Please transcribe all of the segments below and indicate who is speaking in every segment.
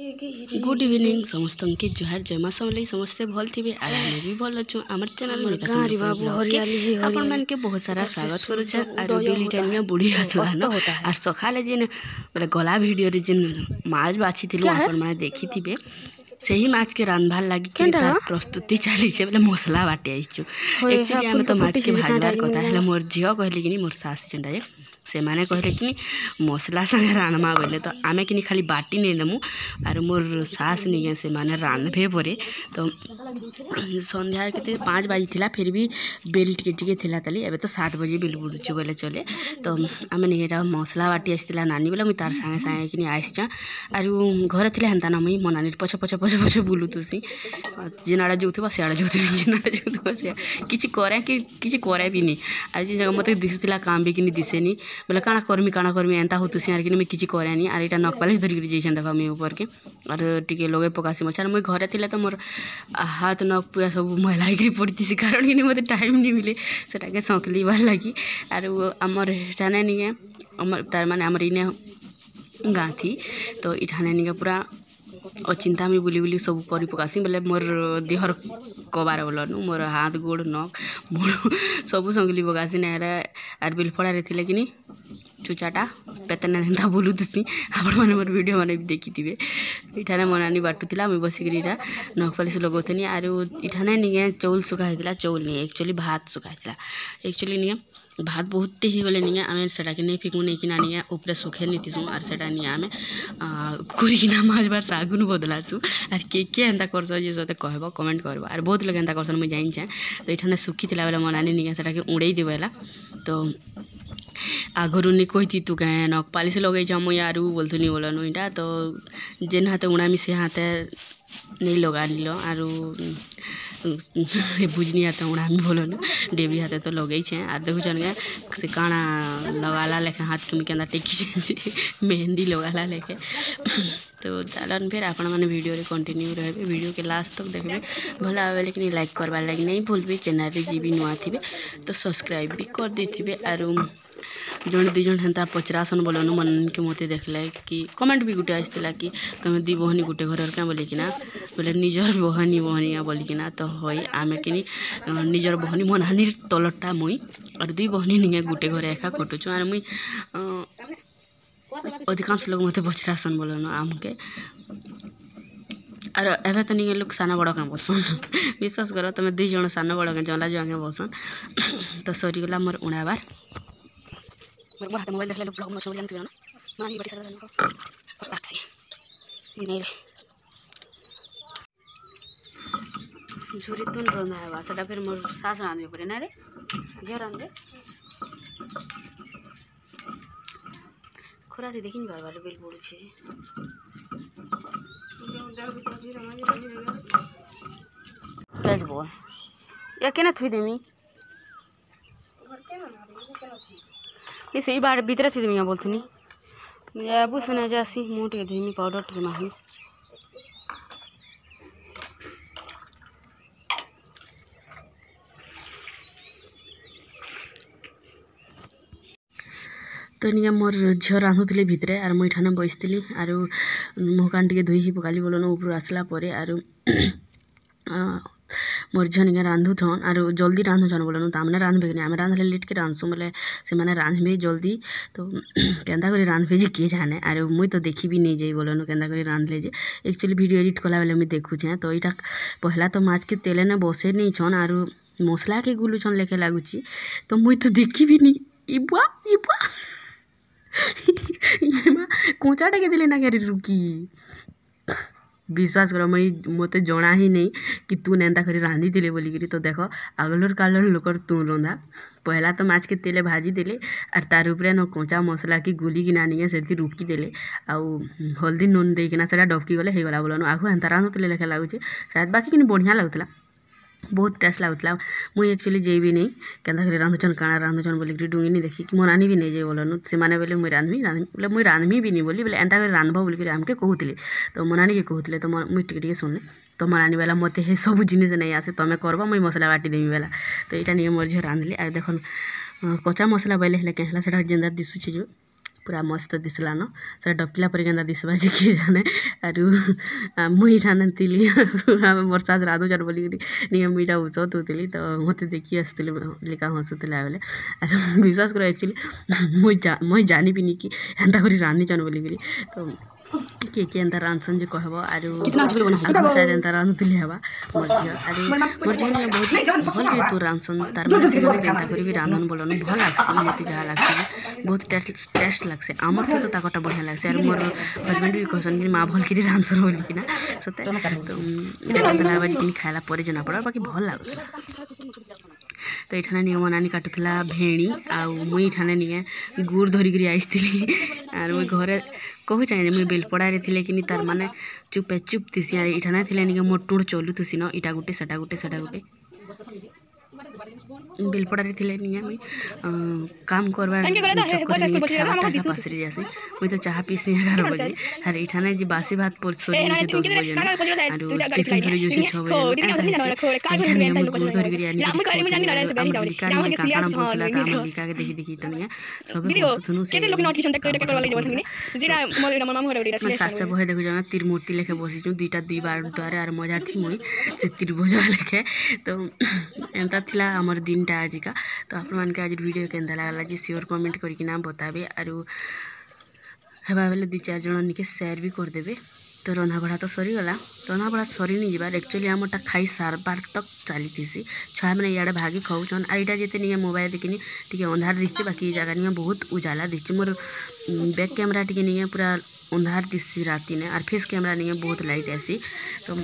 Speaker 1: Good evening समस्त के जुहार जयमा समले समस्ते भल थी आमे भी भल अच्छु आमर चैनल अपन मन के बहुत सारा स्वागत करू छ और डेली टाइम बुढ़ी आसला न और सखाले जिन बोले गला वीडियो रे जिन माछ बाछि थिलु अपन माने देखि थिबे सही माछ के रांधबार लागी केटा प्रस्तुति चली छे बोले मसला बाटे आइछु एक्चुअली हम तो माछ के भाजबार कथा हला मोर झियो कहले कि मोर सास चंडा जे से माने कहले कि मसला संगे रानमा बोले तो आमे कि खाली बाटी नै देमु और मोर सास निगे से माने रांधबे परे तो संध्या के 5 बजे थिला फिर भी बेल टिके थिला तली एबे तो 7 बजे बेल बुडुछु बोले चले तो आमे निगेटा मसला बाटी आइतिला नानी बोले मु तार संगे संगे कि आइछा और घर थिला हंता ना मई मनानी पछ पछ पछ पछ बुलुतुसी जिनाडा जोथबा सेडा जोथबा जिनाडा जोथबा से किछि करे भी नहीं आज जगह मते दिसुतिला काम भी किनी दिसेनी बोले काना करमी एंता होतुसी आर कि मैं किछि करेनी आर एटा नक पालिश धरि जइछन देखा मैं ऊपर के और टिके लगे पकासी मछार मैं घरे थिले तो मोर हाथ नक पूरा सब मैला हेकरी पड़तीसी कारण कि मते टाइम नहीं मिले सेटा के सकली बार लगी और हमर ठाने निगे हमर तार माने हमर इने गाँ थी तो इठाने निगे पूरा अचिंता में बुली बुली सब करी पकासी बोले मोर देहर कबार बोलनु मोर हाथ गोड़ नक मुड़ सब संगली पकासी नारा आर बिलफड़ा रे थिले कि चुचाटा पेतना एंता बोलुतुसी आपण माने मोर वीडियो माने देखि थिबे इठाने मनानी बाटुतिला मैं बसिकरीटा नक पालिश लगोथनी आर इठाने निगे चौल सुखाइतिला चौल नहीं एक्चुअली भात सुखाइतिला एक्चुअली निगे भात बहुत ही गले नहीं आम सेटा के नहीं फिकू नहीं किना नहीं ऊपर सुखे नीतिसु और सेटा नहीं आम कुरिकिना माजबार सागुन बदलासु और के एंता करस जे सते कहबो कमेंट करबो और बहुत लोग एंता करसन मैं जाइन छे तो इठाने सुखी थिला बेला मनानी नहीं सेटा के उड़ेई देबेला तो आगरू नहीं कहती तू कहे नक पालिश लगे मुई आरू बोलथुनी बोलनु इटा तो जेन हाथे उड़ामी से हाथे नहीं लगा लो आरू से बुझनी हाथ उड़ामी बोलन डेबरी हाथे तो लगे आर देखुन गे से काना लगाला लेखे हाथ तुम के टेकी मेहंदी लगाला लेखे तो चलन फिर आपण मैंने वीडियो रे कंटिन्यू रहे वीडियो के लास्ट तक देखबे भला आवे लेकिन लाइक करवा लगे नहीं भूलबे चैनल रे जी भी नुआ थिबे तो सब्सक्राइब भी कर देथिबे आर जन दुई जन हेन्ता पचरासन बोलनु मन के मते देखले कि कमेंट भी गुटे आइसला कि तुम दी बहनी गुटे घर क्या बोले कि बोले निजर बहनी बोली कि तो हई आमे कि निजर बहनी मनानी तलटा मुई और दुई बहनी निगे गुटे घर एका कटुचु और मुई अधिकांश लोग मते पचरासन बोलनु आमके और एवं तो नहीं लोग साना बड़ क्या बसन विश्वास कर तुम दुई जन साना बड़ क्या जला जो बसन तो सरीगला मोर उड़ाबार मोर हाथ मोबाइल देखले ब्लॉग में सब जानते हो ना मानी बड़ी सारा को बाक्सी नहीं झुरी तुन रंधा है सेटा फिर मोर सास रांधबे पड़े ना रे जे रांधबे खोरा से देखिन बार बार बेल पड़ू छे तेज बोल या केना थुई देमी ये सही बार भीतर थी मैं बोलथनी मुझे अब सुना जासी मुँह टे धुमी पाउडर टे माही तो निया मोर झील रांधुले भितर और मुई ठाने बसती और मुँह कान टे धोई ही पकाली बोलन ऊपर आसला और मोर झील निके रांधुन और जल्दी रांधुन बोलन तो आमने रांधबे कि आम रांधले लेट के रांधसु बोले से मैंने रांधबे जल्दी तो केन्ता कर रांधबे जे किए जाने और मुई तो देखी भी नहीं जाई बोलन केन्ता कर रांधले जे एक्चुअली वीडियो एडिट कला बेले मुई देखुछे तो यहाँ पहला तो माछ के तेले ने बसे नहीं छन और मसला के गुलुछन लेखे लगुची तो मुई तो देखी भी नहीं इबुआ कोचाटा के दिले ना क्या रुकी विश्वास कर मई मते जना ही नहीं कि तू एंता करी रांधी दिले बोलिकी तो देख आगलर कालर लोकर तू रंधा पहला तो माछ के तेले भाजी देले और तार उपरे न कोचा मसला की गुली की नानी से रुकी देले आउ हल्दी नून देकिना सेटा डबकी गले हे गला बोलन आगु एंता रांधुले लेखा लगुचे शायद बाकी कि बढ़िया लगुला बहुत टेस्ट लगुला मुई एक्चुअली जे भी नहीं केन्ता कर रांधुचन काना रांधुचन बोलिकी डुंगी नहीं देखी कि मनानी भी नहीं जे बोलन से माने बोले मुई रांधमी बोले मुई रांधमी भी नहीं बोली बोले एंता कर रांधब बोलिकी आमके कहूले तो मनानी के कहूले तो मुई टिके सुनले तो मनानी बेला मते हे सब जिनिस नहीं आसे तमें करब मुई मसला बाटी देमी बेला तो यहाँ नहीं मोर झील रांधली और देखन कच्चा मसला बोले हेले केहला सेटा जेंदा दिसुचे जो पूरा मस्त दिसलान से डबकिला पर केन्ता दिसबा जे कि जाने आरु मुई ठाने थिली आमे वर्षा से राधु जान बोली निके मुईटा उचत होतिली तो मते देखि आसतिले लिका हसुतिला बेले आर विश्वास करो एक्चुअली मुई जानी भी नी कि एंता करी रांधी जान बोली तो किए एंता रांधसन जे कहब आरु शायद एंता रांधुली हेबा मोर झियो आरु मोर झियो ने बहुत भल रे तो रांधसन तार माने से माने जेंता करी भी रांधन बोलन भल लागसी मते जहा लागसी बहुत टेस्ट लागसे आमर तो ताकटा बढ़िया लागसे आरु मोर हस्बैंड भी कहसन कि माँ भल करी रांधसन बोली कि ना सते तो देखा तला बाजी किनी खाइला परे जना पड़ा बाकी भल लागुला तो ये निके मो नानी काटुला भेणी आउ मुई ठाने निके गुड़ धरिक आईसली आर मुई घरे कहू चाहे मुई बेलपड़ा रे कि तार माने चुपे चुप थीसी आर इठाने थिले निके मोर टुड़ चलु थुसी न इटा गुटे सेटा गुटे बेलपड़ा रे थिले निके मुई काम करबार पासरे जासी मुई तो चाह पीसी 11 बजे आर इठाने जे बासी भात परसोली जे 10 बजे आर टिफिन धरि जोसे 6 बजे गुड़ धरि करी आनी लिका के देखि तनिया सब सुनु से सासे बहे देखु जना त्रिमूर्ति लेखे बसी छु दुईटा दुई बार द्वारे आर मजा थी मुई से त्रिभुज लेखे तो एंता थिला हमर दिनटा आज का तो आप मान के आज वीडियो केंता लागला जी श्योर कमेंट करके ना बताबे आरु हेबा बेले 2-4 जन निके शेयर भी कर देबे तो रंधा बढ़ा तो सरी गला रंधा बढ़ा सरी नहीं जीवार एक्चुअली आमटा खाई सारबार तक चली थी छुआ मैंने इे भागी खाऊन और यहाँ जिते नहीं मोबाइल देखनी टी अंधार दिशे बाकी जगह नहीं बहुत उजाला दिशे मोर बैक कैमरा टी नहीं पूरा अंधार दिशे राति ने और फेस कैमरा नहीं बहुत लाइट आसी तो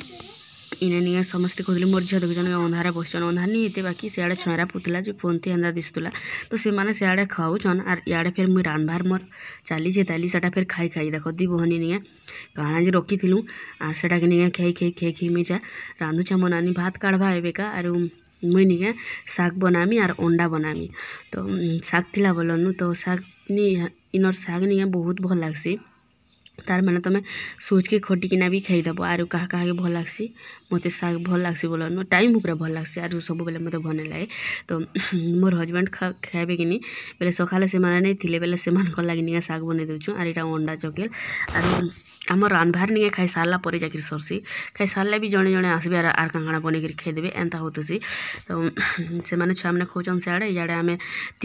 Speaker 1: इने नहीं समस्ते कहते मोर झील देखुन अंधारे बसन अंधार नहीं होते बाकी सियाड़े छुआरा पुतला जो फोन थी एंदा दिशुला तो से मैंने सियाड़े खाऊन और इे फिर मुई रांधबार मोर चली ताली से फिर खाई देख दी बहनी नहीं काଣା जे रखी थिलु आर सेटा के नहीं खाई मुझा रांधुछा मो नानी भात काढ़वा एबेका आर मुई निके शाग बनामी और अंडा बनामी तो शाग थिला बोलनु तो शाग इनर शाग नहीं बहुत भल लागसी तार मैंने तुम सोच के खटिकिना भी खाईदेव आर क्या क्या भल लगसी मत शाग भल लगसी बोल टाइम उपरे भल लगसी आर सब बेले मत भल लगे तो मोर हजबैंड खाइबे कि बेले सकाले से नहीं थे बेले से लगे शाग बन दूँ और यहाँ अंडा चकेल आर आम रांधबार नहीं खाई सारा पर जाकर सरसी खाई सारे भी जड़े जड़े आसबे आर कांगड़ा बनई खाईदेवे एंता होतुसी तो से मैंने छुआ मैंने खोचन सियाड़े इे आम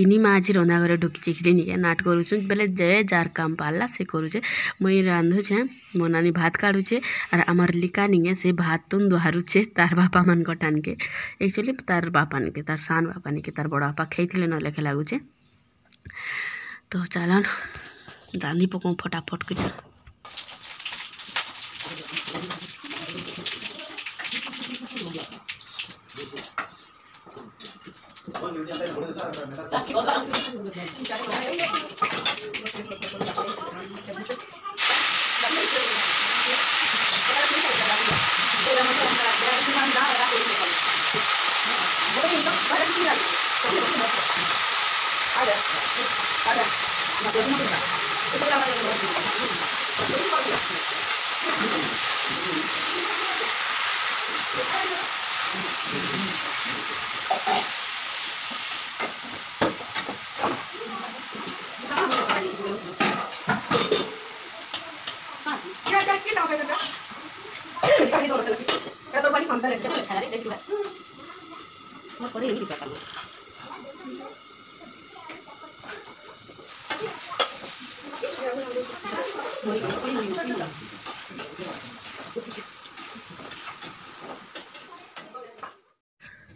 Speaker 1: 3 माँ आज रंधा घरे ढुकी चिखरी निके नाट करुँ बेले जे जार काम पाला से करुचे मुई रांधुछे मो नानी भात काढ़ुचे और आमर लिका निगे से भात तुन दुहारुचे तार बापा मान टान के एक्चुअली तार बापा निके तार सान बापा निके तार बड़ बापा खाई न लेखे लगुचे तो चलन रांधि पकाऊँ फटाफट कर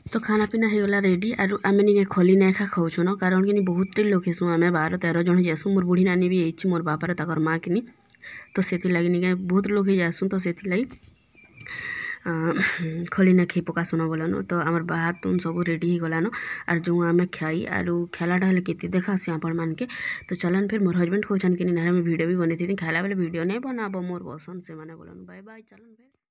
Speaker 1: तो खाना पीना होगला रेडी आरु आमे निके खली नहीं खा खाऊँ न कारण कि बहुत लोग हेसु आमे 12-13 जन जासु मोर बुढ़ी नानी भी यही मोर बापार ताकर माँ कि तो से लगी निके बहुत लोग ही जासु तो से लगी खली ना खाई पकासन बोलन तो आमर भात तुन सब रेडी हो गलान और जो आम खाई आरु खेलाटा हेल्ले केते देखासी आपण मान के तो चलन फिर मोर हजबैंड खोचन कि वीडियो भी बनी थी खाला बेले वीडियो नहीं बनाब मोर बसन से माने बोलन बाय बाय चलन।